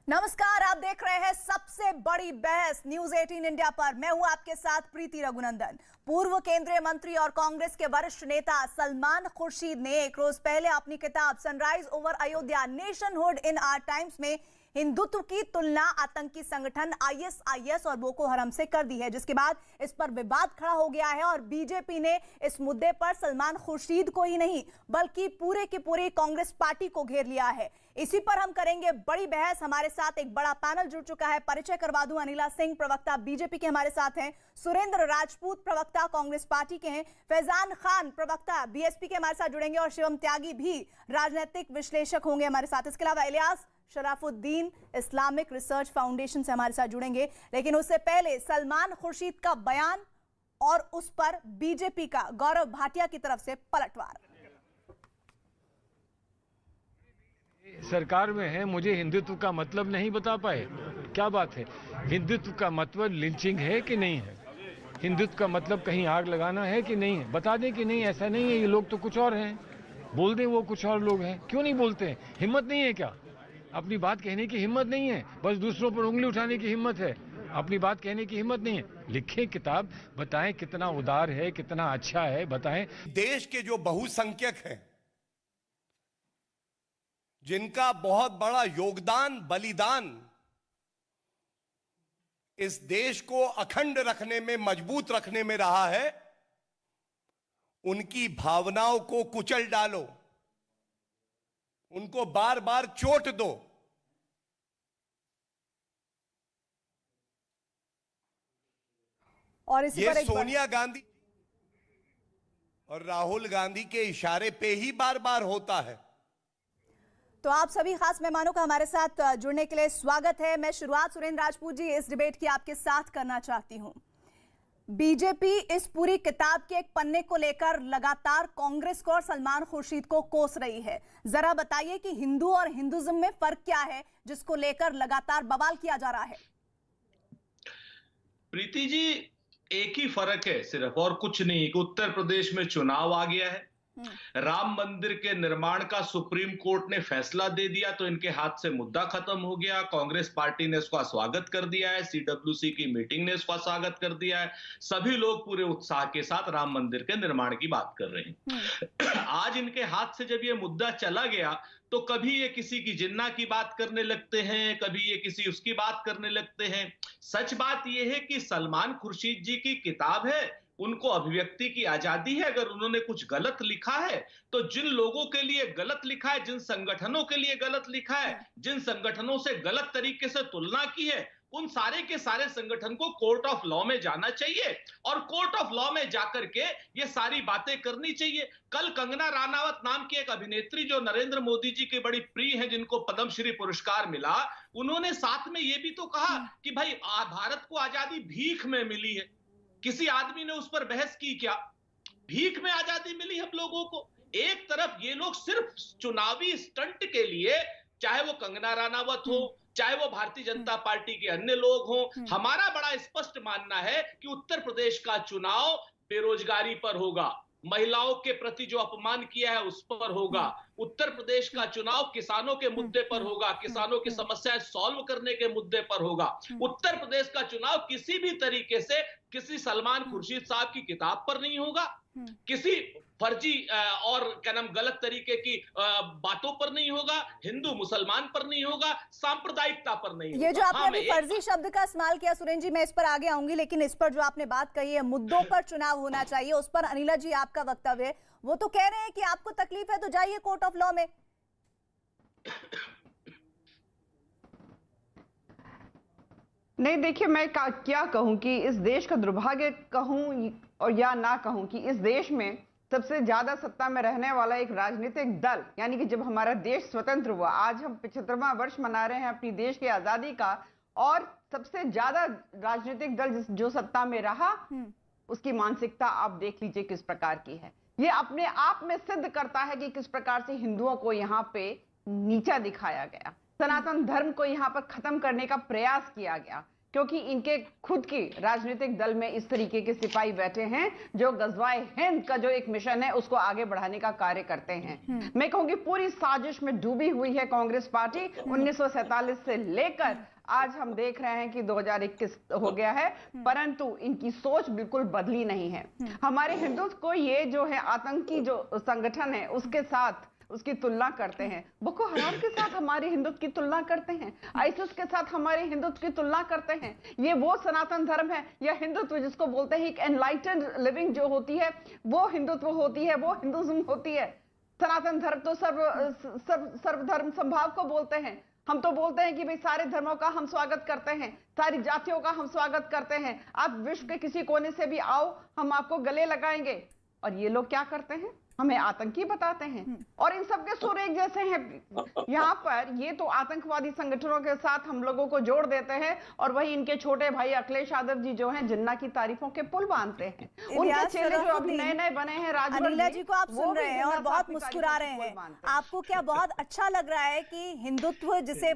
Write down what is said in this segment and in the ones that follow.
नमस्कार, आप देख रहे हैं सबसे बड़ी बहस न्यूज 18 इंडिया पर। मैं हूं आपके साथ प्रीति रघुनंदन। पूर्व केंद्रीय मंत्री और कांग्रेस के वरिष्ठ नेता सलमान खुर्शीद ने एक रोज पहले अपनी किताब sunrise over Ayodhya nationhood in our times में हिंदुत्व की तुलना आतंकी संगठन आईएसआईएस और बोको हराम से कर दी है, जिसके बाद इस पर विवाद खड़ा हो गया है और बीजेपी ने इस मुद्दे पर सलमान खुर्शीद को ही नहीं बल्कि पूरे की पूरी कांग्रेस पार्टी को घेर लिया है। इसी पर हम करेंगे बड़ी बहस। हमारे साथ एक बड़ा पैनल जुड़ चुका है। परिचय करवा दूं, अनिला सिंह प्रवक्ता बीजेपी के हमारे साथ हैं, सुरेंद्र राजपूत प्रवक्ता कांग्रेस पार्टी के हैं, फैजान खान प्रवक्ता बीएसपी के हमारे साथ जुड़ेंगे और शिवम त्यागी भी राजनीतिक विश्लेषक होंगे हमारे साथ। इसके अलावा Ilyas Sharafuddin Islamic research foundation से हमारे साथ जुड़ेंगे। लेकिन उससे पहले सलमान खुर्शीद का बयान और उस पर बीजेपी का गौरव भाटिया की तरफ से पलटवार। सरकार में है, मुझे हिंदुत्व का मतलब नहीं बता पाए। क्या बात है? हिंदुत्व का मतलब लिंचिंग है कि नहीं है? हिंदुत्व का मतलब कहीं आग लगाना है कि नहीं है? बता दें कि नहीं, ऐसा नहीं है, ये लोग तो कुछ और हैं। बोल दें वो कुछ और लोग हैं। क्यों नहीं बोलते हैं? हिम्मत नहीं है क्या? अपनी बात कहने की हिम्मत नहीं है, बस दूसरों पर उंगली उठाने की हिम्मत है, अपनी बात कहने की हिम्मत नहीं है। लिखें किताब, बताएं कितना उदार है, कितना अच्छा है, बताएं। देश के जो बहुसंख्यक हैं, जिनका बहुत बड़ा योगदान, बलिदान इस देश को अखंड रखने में, मजबूत रखने में रहा है, उनकी भावनाओं को कुचल डालो, उनको बार बार चोट दो। और इसी पर सोनिया गांधी और राहुल गांधी के इशारे पे ही बार बार होता है। तो आप सभी खास मेहमानों का हमारे साथ जुड़ने के लिए स्वागत है। मैं शुरुआत सुरेंद्र राजपूत जी इस डिबेट की आपके साथ करना चाहती हूं। बीजेपी इस पूरी किताब के एक पन्ने को लेकर लगातार कांग्रेस को और सलमान खुर्शीद को कोस रही है। जरा बताइए कि हिंदू और हिंदुइज्म में फर्क क्या है जिसको लेकर लगातार बवाल किया जा रहा है। प्रीति जी, एक ही फर्क है सिर्फ, और कुछ नहीं, कि उत्तर प्रदेश में चुनाव आ गया है। राम मंदिर के निर्माण का सुप्रीम कोर्ट ने फैसला दे दिया तो इनके हाथ से मुद्दा खत्म हो गया। कांग्रेस पार्टी ने इसका स्वागत कर दिया है, सीडब्ल्यूसी की मीटिंग ने इसका स्वागत कर दिया है। सभी लोग पूरे उत्साह के साथ राम मंदिर के निर्माण की बात कर रहे हैं। आज इनके हाथ से जब ये मुद्दा चला गया तो कभी ये किसी की जिन्ना की बात करने लगते हैं, कभी ये किसी उसकी बात करने लगते हैं। सच बात यह है कि सलमान खुर्शीद जी की किताब है, उनको अभिव्यक्ति की आजादी है। अगर उन्होंने कुछ गलत लिखा है तो जिन लोगों के लिए गलत लिखा है, जिन संगठनों के लिए गलत लिखा है, जिन संगठनों से गलत तरीके से तुलना की है, उन सारे के सारे संगठन को कोर्ट ऑफ लॉ में जाना चाहिए और कोर्ट ऑफ लॉ में जाकर के ये सारी बातें करनी चाहिए। कल कंगना रानावत नाम की एक अभिनेत्री जो नरेंद्र मोदी जी की बड़ी प्रिय है, जिनको पद्मश्री पुरस्कार मिला, उन्होंने साथ में ये भी तो कहा कि भाई भारत को आजादी भीख में मिली है। किसी आदमी ने उस पर बहस की क्या? भीख में आजादी मिली हम लोगों को। एक तरफ ये लोग सिर्फ चुनावी स्टंट के लिए, चाहे वो कंगना रानावत हो, चाहे वो भारतीय जनता पार्टी के अन्य लोग हों, हमारा बड़ा स्पष्ट मानना है कि उत्तर प्रदेश का चुनाव बेरोजगारी पर होगा, महिलाओं के प्रति जो अपमान किया है उस पर होगा। उत्तर प्रदेश का चुनाव किसानों के मुद्दे पर होगा, किसानों की समस्याएं सॉल्व करने के मुद्दे पर होगा। उत्तर प्रदेश का चुनाव किसी भी तरीके से किसी सलमान खुर्शीद साहब की किताब पर नहीं होगा, किसी फर्जी और क्या नाम गलत तरीके की बातों पर नहीं होगा, हिंदू मुसलमान पर नहीं होगा, सांप्रदायिकता पर नहीं होगा। ये जो आपने अभी फर्जी शब्द का इस्तेमाल किया सुरेंद्र जी, मैं इस पर आगे आऊंगी, लेकिन इस पर जो आपने बात कही है मुद्दों पर चुनाव होना चाहिए, उस पर अनिला जी आपका वक्तव्य है। वो तो कह रहे हैं कि आपको तकलीफ है तो जाइए कोर्ट ऑफ लॉ में। नहीं, देखिए, मैं क्या कहूं कि इस देश का दुर्भाग्य कहूं और या ना कहूं कि इस देश में सबसे ज्यादा सत्ता में रहने वाला एक राजनीतिक दल, यानी कि जब हमारा देश स्वतंत्र हुआ, आज हम 75वां वर्ष मना रहे हैं अपनी देश की आजादी का, और सबसे ज्यादा राजनीतिक दल जो सत्ता में रहा, उसकी मानसिकता आप देख लीजिए किस प्रकार की है। ये अपने आप में सिद्ध करता है कि किस प्रकार से हिंदुओं को यहाँ पे नीचा दिखाया गया, सनातन धर्म को यहाँ पर खत्म करने का प्रयास किया गया, क्योंकि इनके खुद की राजनीतिक दल में इस तरीके के सिपाही बैठे हैं जो गजवाए हिंद का जो एक मिशन है उसको आगे बढ़ाने का कार्य करते हैं। मैं कहूंगी पूरी साजिश में डूबी हुई है कांग्रेस पार्टी। 1947 से लेकर आज हम देख रहे हैं कि 2021 हो गया है, परंतु इनकी सोच बिल्कुल बदली नहीं है। हमारे हिंदुत्व को ये जो है आतंकी जो संगठन है उसके साथ उसकी तुलना करते हैं, बोको हराम के साथ हमारे हिंदुत्व की तुलना करते हैं, आईसिस के साथ हमारे हिंदुत्व की तुलना करते हैं। ये वो सनातन धर्म है या हिंदुत्व जिसको बोलते हैं एक एनलाइटेंड लिविंग जो होती है वो हिंदुत्व होती है, वो हिंदुज्म होती है। सनातन धर्म तो सर्वधर्म संभाव को बोलते हैं। हम तो बोलते हैं कि भाई सारे धर्मों का हम स्वागत करते हैं, सारी जातियों का हम स्वागत करते हैं, आप विश्व के किसी कोने से भी आओ हम आपको गले लगाएंगे। और ये लोग क्या करते हैं, हमें आतंकी बताते हैं और इन सबके सुर एक जैसे हैं। यहाँ पर ये तो आतंकवादी संगठनों के साथ हम लोगों को जोड़ देते हैं और वही इनके छोटे भाई अखिलेश यादव जी जो हैं जिन्ना की तारीफों के पुल बांधते हैं। उनके चेले जो अभी नए नए बने हैं अनिला जी को आप सुन रहे हैं और बहुत मुस्कुरा रहे हैं। आपको क्या बहुत अच्छा लग रहा है कि हिंदुत्व जिसे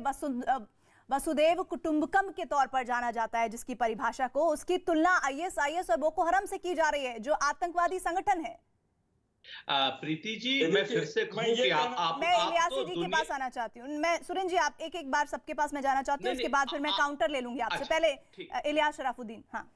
वसुदेव कुटुंबकम के तौर पर जाना जाता है, जिसकी परिभाषा को उसकी तुलना आईएसआईएस और बोको हराम से की जा रही है जो आतंकवादी संगठन है? प्रीति जी मैं फिर से कहूं कि आप मैं इलियासी जी के पास आना चाहती हूँ। मैं सुरेंद्र जी आप एक बार सबके पास मैं जाना चाहती हूँ, उसके बाद फिर मैं काउंटर ले लूंगी आपसे। पहले इलियास शराफुद्दीन। हाँ,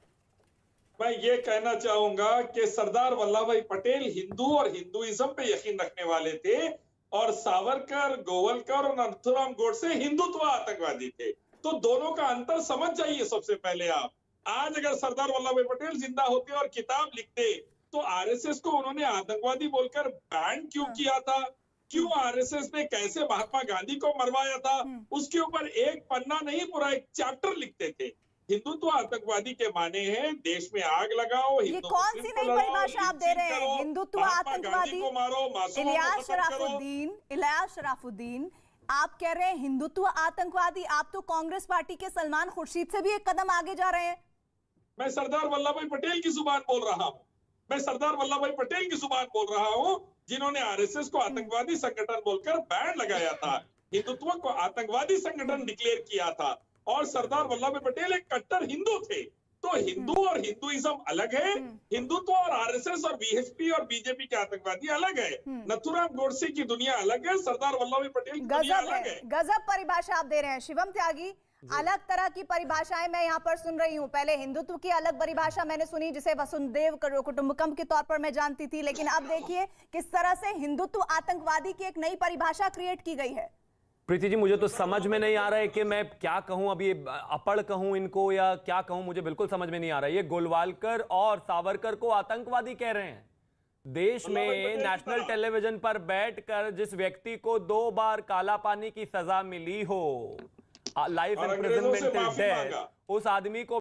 मैं ये कहना चाहूंगा कि सरदार वल्लभ भाई पटेल हिंदू और हिंदुइज्म पे यकीन रखने वाले थे और सावरकर, गोवलकर और नथुराम गोडसे हिंदुत्व आतंकवादी थे। तो दोनों का अंतर समझ जाइए सबसे पहले आप। आज अगर सरदार वल्लभ भाई पटेल जिंदा होते और किताब लिखते तो आरएसएस को उन्होंने आतंकवादी बोलकर बैन क्यों किया था, क्यों आरएसएस ने कैसे महात्मा गांधी को मरवाया था, उसके ऊपर एक पन्ना नहीं पूरा एक चैप्टर लिखते थे। हिंदुत्व आतंकवादी के माने हैं देश में आग लगाओ, ये कौन सी नई परिभाषा आप दे रहे हैं? हिंदुत्व आतंकवादी को मारो, इलियास शराफुद्दीन आप कह रहे हैं हिंदुत्व आतंकवादी। आप तो कांग्रेस पार्टी के सलमान खुर्शीद से भी एक कदम आगे जा रहे हैं। मैं सरदार वल्लभ भाई पटेल की जुबान बोल रहा हूँ, मैं सरदार वल्लभ भाई पटेल की जुबान बोल रहा हूँ जिन्होंने आरएसएस को आतंकवादी संगठन बोलकर बैन लगाया था, हिंदुत्व को आतंकवादी संगठन डिक्लेयर किया था। और सरदार वल्लभ भाई पटेल एक कट्टर हिंदू थे। तो हिंदू और हिंदुइज्म अलग है, हिंदुत्व और आरएसएस और बीएसपी और बीजेपी के आतंकवादी अलग है, नथुराम गोडसे की दुनिया अलग है, सरदार वल्लभ भाई पटेल की दुनिया अलग है। गजब परिभाषा आप दे रहे हैं शिवम त्यागी। अलग तरह की परिभाषाएं मैं यहाँ पर सुन रही हूँ। पहले हिंदुत्व की अलग परिभाषा मैंने सुनी जिसे वसुदेव कुटुंबकम के तौर पर मैं जानती थी, लेकिन अब देखिए किस तरह से हिंदुत्व आतंकवादी की एक नई परिभाषा क्रिएट की गई है। प्रीति जी मुझे तो समझ में नहीं आ रहा है कि मैं क्या कहूं, अभी अपड़ कहूं इनको या क्या कहूं, मुझे बिल्कुल समझ में नहीं आ रहा है। ये गोलवालकर और सावरकर को आतंकवादी कह रहे हैं। देश में नेशनल टेलीविजन पर बैठकर जिस व्यक्ति को 2 बार काला पानी की सजा मिली हो, लाइफ इम्प्रिजनमेंट टिल डेथ, उस आदमी को